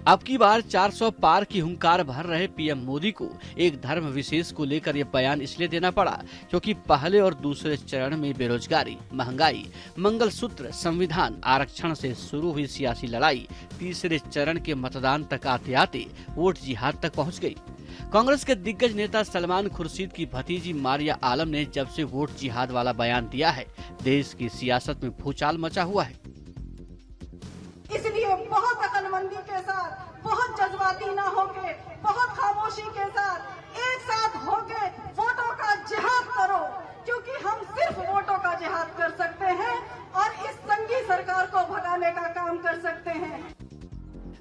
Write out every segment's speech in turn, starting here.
अब की बार 400 पार की हुंकार भर रहे पीएम मोदी को एक धर्म विशेष को लेकर यह बयान इसलिए देना पड़ा क्योंकि पहले और दूसरे चरण में बेरोजगारी, महंगाई, मंगलसूत्र, संविधान, आरक्षण से शुरू हुई सियासी लड़ाई तीसरे चरण के मतदान तक आते आते वोट जिहाद तक पहुंच गई। कांग्रेस के दिग्गज नेता सलमान खुर्शीद की भतीजी मारिया आलम ने जब से वोट जिहाद वाला बयान दिया है, देश की सियासत में भूचाल मचा हुआ है। इसलिए बहुत अकलमंदी के साथ, बहुत जज्बाती न होके, बहुत खामोशी के साथ एक साथ होके वोटों का जिहाद करो, क्योंकि हम सिर्फ वोटों का जिहाद कर सकते हैं और इस संगी सरकार को भगाने का काम कर सकते हैं।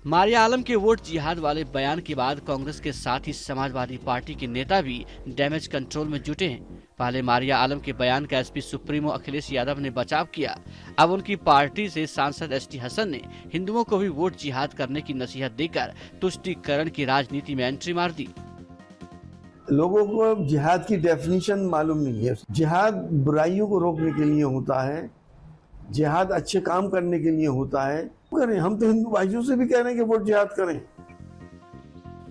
मारिया आलम के वोट जिहाद वाले बयान के बाद कांग्रेस के साथ ही समाजवादी पार्टी के नेता भी डैमेज कंट्रोल में जुटे हैं। पहले मारिया आलम के बयान का एसपी सुप्रीमो अखिलेश यादव ने बचाव किया। अब उनकी पार्टी से सांसद एसटी हसन ने हिंदुओं को भी वोट जिहाद करने की नसीहत देकर तुष्टीकरण की राजनीति में एंट्री मार दी। लोगों को जिहाद की डेफिनेशन मालूम नहीं है। जिहाद बुराइयों को रोकने के लिए होता है, जिहाद अच्छे काम करने के लिए होता है। करें, हम तो हिंदू भाइयों से भी कह रहे हैं कि वोट जिहाद करें।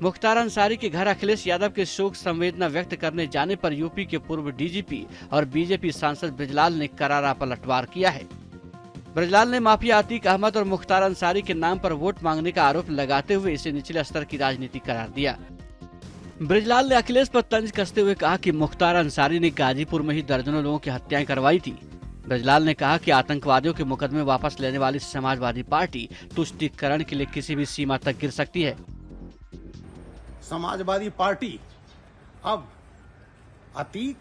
मुख्तार अंसारी के घर अखिलेश यादव के शोक संवेदना व्यक्त करने जाने पर यूपी के पूर्व डीजीपी और बीजेपी सांसद ब्रजलाल ने करारा पलटवार किया है। ब्रजलाल ने माफिया अतीक अहमद और मुख्तार अंसारी के नाम पर वोट मांगने का आरोप लगाते हुए इसे निचले स्तर की राजनीति करार दिया। ब्रजलाल ने अखिलेश पर तंज कसते हुए कहा कि मुख्तार अंसारी ने गाजीपुर में ही दर्जनों लोगों की हत्याएं करवाई थी। ब्रजलाल ने कहा कि आतंकवादियों के मुकदमे वापस लेने वाली समाजवादी पार्टी तुष्टीकरण के लिए किसी भी सीमा तक गिर सकती है। समाजवादी पार्टी अब अतीक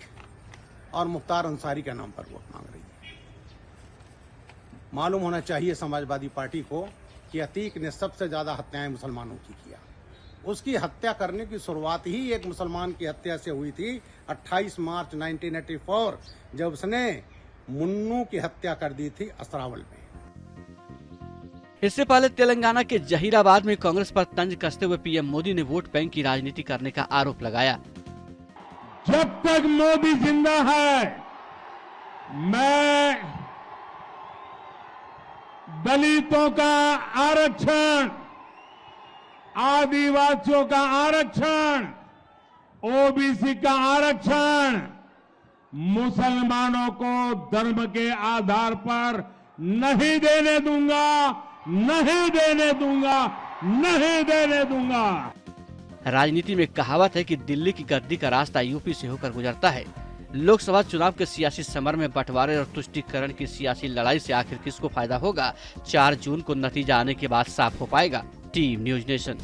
और मुख्तार अंसारी के नाम पर वोट मांग रही है। मालूम होना चाहिए समाजवादी पार्टी को कि अतीक ने सबसे ज्यादा हत्याएं मुसलमानों की किया। उसकी हत्या करने की शुरुआत ही एक मुसलमान की हत्या से हुई थी 28 मार्च 1984, जब उसने मुन्नू की हत्या कर दी थी असरावल में। इससे पहले तेलंगाना के जहीराबाद में कांग्रेस पर तंज कसते हुए पीएम मोदी ने वोट बैंक की राजनीति करने का आरोप लगाया। जब तक मोदी जिंदा है, मैं दलितों का आरक्षण, आदिवासियों का आरक्षण, ओबीसी का आरक्षण, मुसलमानों को धर्म के आधार पर नहीं देने दूंगा, नहीं देने दूंगा, नहीं देने दूंगा। राजनीति में कहावत है कि दिल्ली की गद्दी का रास्ता यूपी से होकर गुजरता है। लोकसभा चुनाव के सियासी समर में बंटवारे और तुष्टीकरण की सियासी लड़ाई से आखिर किसको फायदा होगा, 4 जून को नतीजा आने के बाद साफ हो पाएगा। Team news nation.